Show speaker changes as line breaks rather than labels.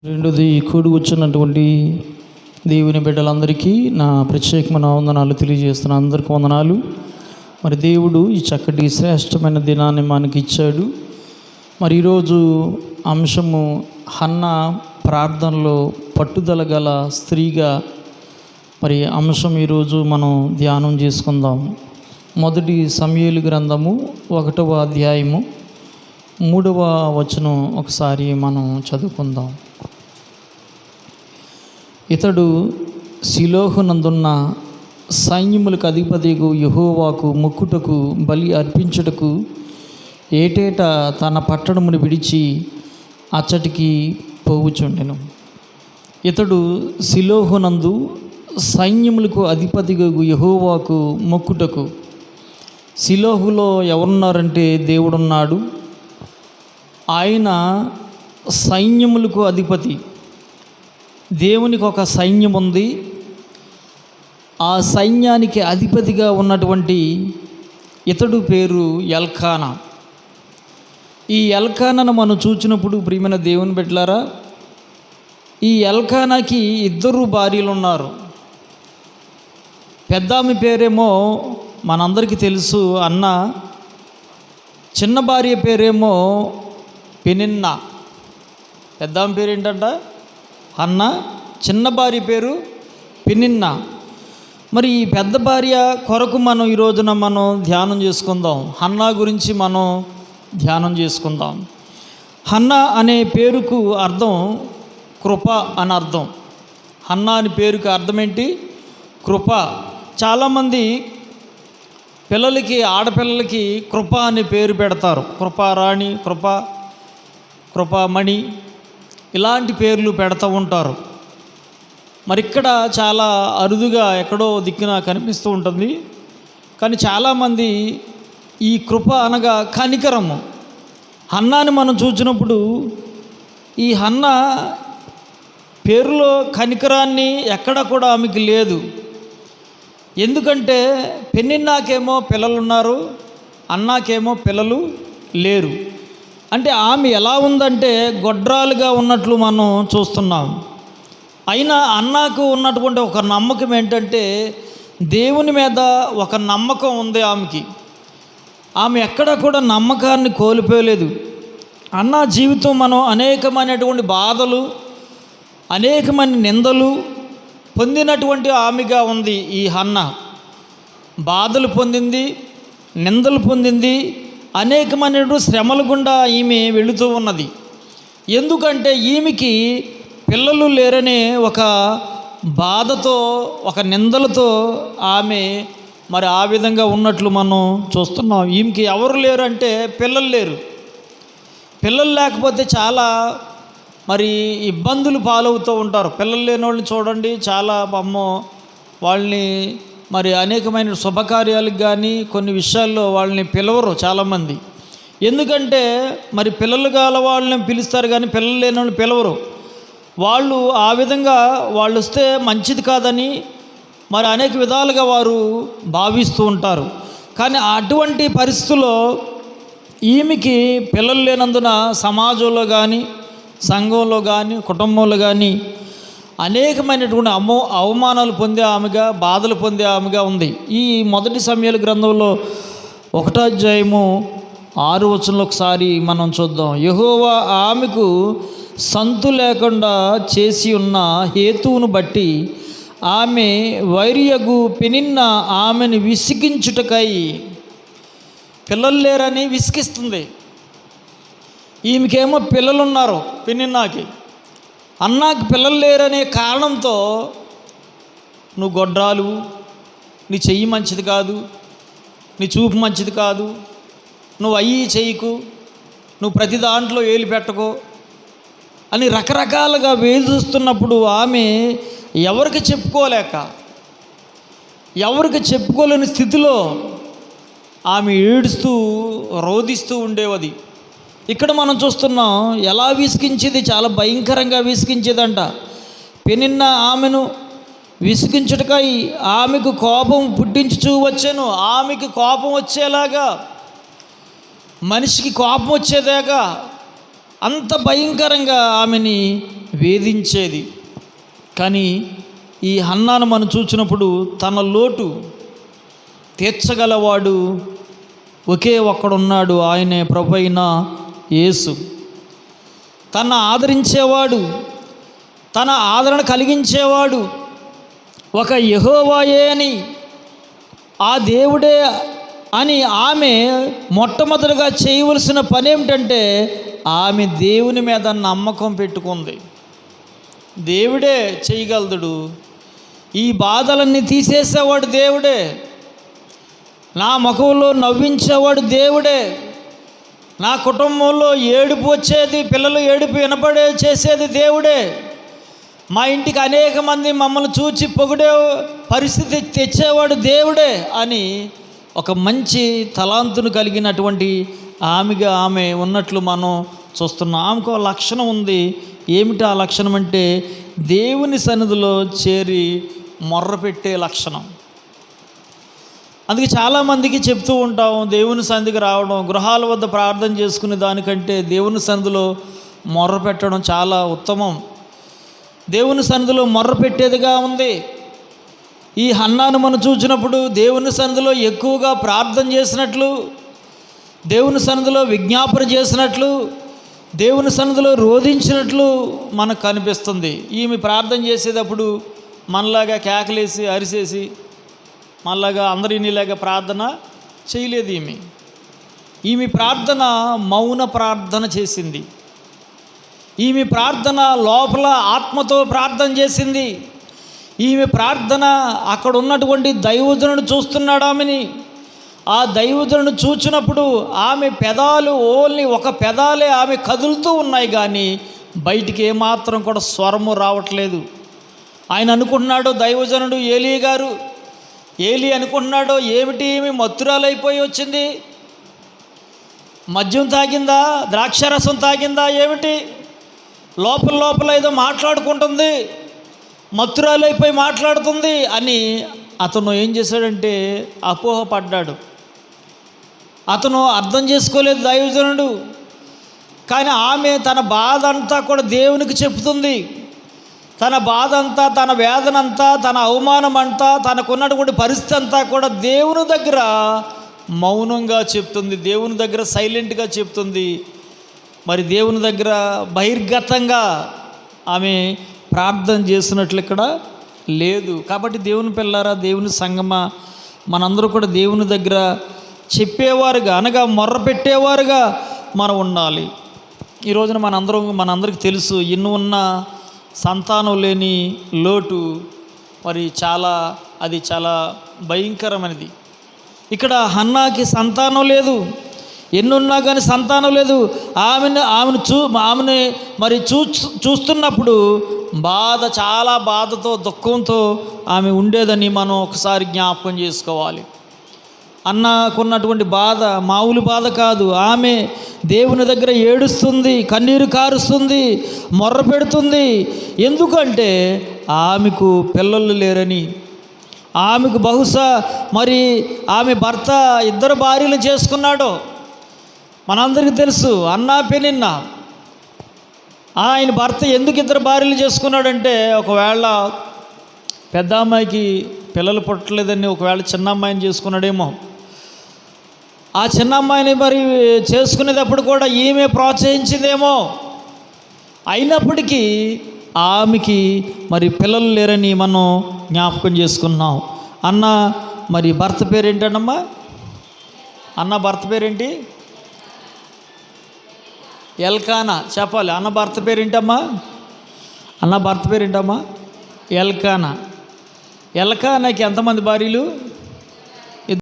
రెండోది కూడి వచ్చినటువంటి దేవుని బిడ్డలందరికీ నా ప్రత్యేకమైన వందనాలు తెలియజేస్తున్నాను. అందరికీ వందనాలు. మరి దేవుడు ఈ చక్కటి శ్రేష్టమైన దినాన్ని మనకి ఇచ్చాడు. మరి ఈరోజు అంశము హన్నా ప్రార్థనలో పట్టుదల గల స్త్రీగా మరి అంశం ఈరోజు మనం ధ్యానం చేసుకుందాం. మొదటి సమూయేలు గ్రంథము 1వ అధ్యాయము 3వ వచనం ఒకసారి మనం చదువుకుందాం. ఇతడు షిలోహునందున్న సైన్యములకు అధిపతికు యెహోవాకు మొక్కుటకు బలి అర్పించుటకు ఏటేటా తన పట్టణమును విడిచి అచ్చటికి పోవుచుండెను. ఇతడు షిలోహునందు సైన్యములకు అధిపతిగా యెహోవాకు మొక్కుటకు. షిలోహులో ఎవరున్నారంటే దేవుడున్నాడు. ఆయన సైన్యములకు అధిపతి. దేవునికి ఒక సైన్యం ఉంది. ఆ సైన్యానికి అధిపతిగా ఉన్నటువంటి ఇతడు పేరు ఎల్కానా. ఈ ఎల్కానాను మనం చూచినప్పుడు ప్రియమైన దేవుని బిడ్డలారా, ఈ ఎల్కానాకి 2 భార్యలు ఉన్నారు. పెద్దామె పేరేమో మనందరికీ తెలుసు, అన్న. చిన్న భార్య పేరేమో పెనిన్నా. పెద్దామె పేరు ఏంటంట హన్నా, చిన్న భార్య పేరు పెనిన్నా. మరి ఈ పెద్ద భార్య కొరకు మనం ఈ రోజున మనం ధ్యానం చేసుకుందాం. హన్నా గురించి మనం ధ్యానం చేసుకుందాం. హన్నా అనే పేరుకు అర్థం కృప అని అర్థం. హన్నా అనే పేరుకి అర్థం ఏంటి? కృప. చాలామంది పిల్లలకి, ఆడపిల్లలకి కృప అనే పేరు పెడతారు. కృపారాణి, కృపామణి, ఇలాంటి పేర్లు పెడతా ఉంటారు. మరి ఇక్కడ చాలా అరుదుగా ఎక్కడో దిక్కున కనిపిస్తూ ఉంటుంది. కానీ చాలామంది ఈ కృప అనగా కనికరము. హన్నాని మనం చూసినప్పుడు ఈ హన్నా పేరులో కనికరాన్ని ఎక్కడ కూడా ఆమెకి లేదు. ఎందుకంటే పెనిన్నాకేమో పిల్లలున్నారు, అన్నాకేమో పిల్లలు లేరు. అంటే ఆమె ఎలా ఉందంటే గొడ్రాలుగా ఉన్నట్లు మనం చూస్తున్నాం. అయినా అన్నాకు ఉన్నటువంటి ఒక నమ్మకం ఏంటంటే దేవుని మీద ఒక నమ్మకం ఉంది ఆమెకి. ఆమె ఎక్కడ కూడా నమ్మకాన్ని కోల్పోలేదు. అన్నా జీవితం మనం అనేకమైనటువంటి బాధలు, అనేకమైన నిందలు పొందినటువంటి ఆమెగా ఉంది. ఈ హన్నా బాధలు పొందింది, నిందలు పొందింది, అనేకమైన శ్రమల గుండా ఈమె వెళుతూ ఉన్నది. ఎందుకంటే ఈమెకి పిల్లలు లేరనే ఒక బాధతో, ఒక నిందలతో ఆమె మరి ఆ విధంగా ఉన్నట్లు మనం చూస్తున్నాం. ఈమెకి ఎవరు లేరు అంటే పిల్లలు లేరు. పిల్లలు లేకపోతే చాలా మరి ఇబ్బందులు పాలవుతూ ఉంటారు. పిల్లలు లేని వాళ్ళని చూడండి, చాలా అమ్మో వాళ్ళని మరి అనేకమైన శుభకార్యాలకు కానీ కొన్ని విషయాల్లో వాళ్ళని పిలవరు చాలామంది. ఎందుకంటే మరి పిల్లలు గల వాళ్ళని పిలుస్తారు కానీ పిల్లలు లేని వాళ్ళని పిలవరు. వాళ్ళు ఆ విధంగా వాళ్ళు వస్తే మంచిది కాదని మరి అనేక విధాలుగా వారు భావిస్తూ ఉంటారు. కానీ అటువంటి పరిస్థితుల్లో ఈమెకి పిల్లలు లేనందున సమాజంలో కానీ, సంఘంలో కానీ, కుటుంబంలో కానీ అనేకమైనటువంటి అవమానాలు పొందే ఆమెగా, బాధలు పొందే ఆమెగా ఉంది. ఈ మొదటి సమూయేలు గ్రంథంలో 1వ అధ్యాయము 6వ వచనంలో ఒకసారి మనం చూద్దాం. యెహోవా ఆమెకు సంతు లేకుండా చేసి ఉన్న హేతువును బట్టి ఆమె వైరియగు పెనిన్నా ఆమెను విసిగించుటకై, పిల్లలు లేరని విసిగిస్తుంది. ఈమెకేమో పిల్లలున్నారు పెనిన్నాకి. అన్నాకి పిల్లలు లేరనే కారణంతో నువ్వు గొడ్రాలు, నీ చెయ్యి మంచిది కాదు, నీ చూపు మంచిది కాదు, నువ్వు అయ్యి చెయ్యకు, నువ్వు ప్రతి దాంట్లో ఏలు పెట్టకు అని రకరకాలుగా వేధిస్తున్నప్పుడు ఆమె ఎవరికి చెప్పుకోలేని స్థితిలో ఆమె ఏడుస్తూ రోధిస్తూ ఉండేవది. ఇక్కడ మనం చూస్తున్నాం ఎలా విసిగించేది, చాలా భయంకరంగా విసిగించేదంట. పెనిన్నా ఆమెను విసిగించుటకై ఆమెకు కోపం పుట్టించుచూ వచ్చాను. ఆమెకు కోపం వచ్చేలాగా, మనిషికి కోపం వచ్చేదాకా అంత భయంకరంగా ఆమెని వేధించేది. కానీ ఈ హన్నాను మనం చూసినప్పుడు తన లోటు తీర్చగలవాడు ఒకే ఒక్కడున్నాడు, ఆయనే ప్రభువైన యేసు. తన ఆదరించేవాడు, తన ఆదరణ కలిగించేవాడు ఒక యెహోవాయే అని, ఆ దేవుడే అని ఆమె మొట్టమొదటిగా చేయవలసిన పని ఏమిటంటే ఆమె దేవుని మీద నమ్మకం పెట్టుకుంది. దేవుడే చేయగలదుడు, ఈ బాధలన్నీ తీసేసేవాడు దేవుడే, నా ముఖంలో నవ్వించేవాడు దేవుడే, నా కుటుంబంలో ఏడుపు వచ్చేది, పిల్లలు ఏడుపు వినపడే చేసేది దేవుడే, మా ఇంటికి అనేక మంది మమ్మల్ని చూచి పొగిడే పరిస్థితి తెచ్చేవాడు దేవుడే అని ఒక మంచి తలాంతును కలిగినటువంటి ఆమెగా ఆమె ఉన్నట్లు మనం చూస్తున్నాం. ఆమెకు ఒక లక్షణం ఉంది. ఏమిటి ఆ లక్షణం అంటే దేవుని సన్నిధిలో చేరి మొర్రపెట్టే లక్షణం. అందుకే చాలామందికి చెప్తూ ఉంటాం, దేవుని సన్నిధికి రావడం, గృహాల వద్ద ప్రార్థన చేసుకునే దానికంటే దేవుని సన్నిధిలో మొర్ర పెట్టడం చాలా ఉత్తమం. దేవుని సన్నిధిలో మొర్ర పెట్టేదిగా ఉంది. ఈ హన్నాను మనం చూసినప్పుడు దేవుని సన్నిధిలో ఎక్కువగా ప్రార్థన చేసినట్లు, దేవుని సన్నిధిలో విజ్ఞాపన చేసినట్లు, దేవుని సన్నిధిలో రోధించినట్లు మనకు కనిపిస్తుంది. ఈమె ప్రార్థన చేసేటప్పుడు మనలాగా కేకలేసి అరిసేసి మనలాగా అందరినీలాగా ప్రార్థన చేయలేదు. ఈమె ప్రార్థన మౌన ప్రార్థన చేసింది. ఈమె ప్రార్థన లోపల ఆత్మతో ప్రార్థన చేసింది. ఈమె ప్రార్థన అక్కడ ఉన్నటువంటి దైవజనుడు చూస్తున్నాడు ఆమెని. ఆ దైవజనుడు చూచినప్పుడు ఆమె పెదాలు ఓన్లీ ఒక పెదాలే ఆమె కదులుతూ ఉన్నాయి, కానీ బయటికి ఏమాత్రం కూడా స్వరము రావట్లేదు. ఆయన అనుకుంటున్నాడు, దైవజనుడు ఏలీ గారు, ఏలీ అనుకుంటున్నాడో ఏమిటి ఈమె మత్తురాలైపోయి వచ్చింది, మద్యం తాగిందా, ద్రాక్షారసం తాగిందా, ఏమిటి లోపల ఏదో మాట్లాడుకుంటుంది, మత్తురాలైపోయి మాట్లాడుతుంది అని అతను ఏం చేశాడంటే అపోహపడ్డాడు. అతను అర్థం చేసుకోలేదు దైవజనుడు. కానీ ఆమె తన బాధ అంతా కూడా దేవునికి చెప్తుంది. తన బాధ అంతా, తన వేదన అంతా, తన అవమానం అంతా, తనకున్నటువంటి పరిస్థితి అంతా కూడా దేవుని దగ్గర మౌనంగా చెప్తుంది, దేవుని దగ్గర సైలెంట్గా చెప్తుంది. మరి దేవుని దగ్గర బహిర్గతంగా ఆమె ప్రార్థన చేసినట్లు ఇక్కడ లేదు. కాబట్టి దేవుని పిల్లారా, దేవుని సంగమా, మనందరూ కూడా దేవుని దగ్గర చెప్పేవారుగా అనగా మొర్ర పెట్టేవారుగా మనం ఉండాలి. ఈ రోజున మనందరికీ తెలుసు, ఎన్ని ఉన్న సంతానం లేని లోటు మరి అది చాలా భయంకరమైనది. ఇక్కడ హన్నాకి సంతానం లేదు, ఎన్నున్నా కానీ సంతానం లేదు. ఆమెను మరి చూస్తున్నప్పుడు చాలా బాధతో దుఃఖంతో ఆమె ఉండేదని మనం ఒకసారి జ్ఞాపకం చేసుకోవాలి. అన్నకున్నటువంటి బాధ మామూలు బాధ కాదు. ఆమె దేవుని దగ్గర ఏడుస్తుంది, కన్నీరు కారుస్తుంది, మొర్ర పెడుతుంది. ఎందుకంటే ఆమెకు పిల్లలు లేరని. ఆమెకు బహుశా మరి ఆమె భర్త 2 భార్యలు చేసుకున్నాడు. మనందరికీ తెలుసు, అన్నా పెనిన్న. ఆయన భర్త ఎందుకు 2 భార్యలు చేసుకున్నాడంటే, ఒకవేళ పెద్ద అమ్మాయికి పిల్లలు పుట్టలేదని ఒకవేళ చిన్న అమ్మాయిని చేసుకున్నాడేమో. ఆ చిన్న అమ్మాయిని మరి చేసుకునేటప్పుడు కూడా ఈమె ప్రోత్సహించిందేమో. అయినప్పటికీ ఆమెకి మరి పిల్లలు లేరని మనం జ్ఞాపకం చేసుకున్నాం. అన్న మరి భర్త పేరేంటమ్మా? అన్న భర్త పేరేంటి? ఎల్కానా. చెప్పాలి, అన్న భర్త పేరేంటమ్మా? ఎల్కానా. ఎల్కానాకి ఎంతమంది భార్యలు?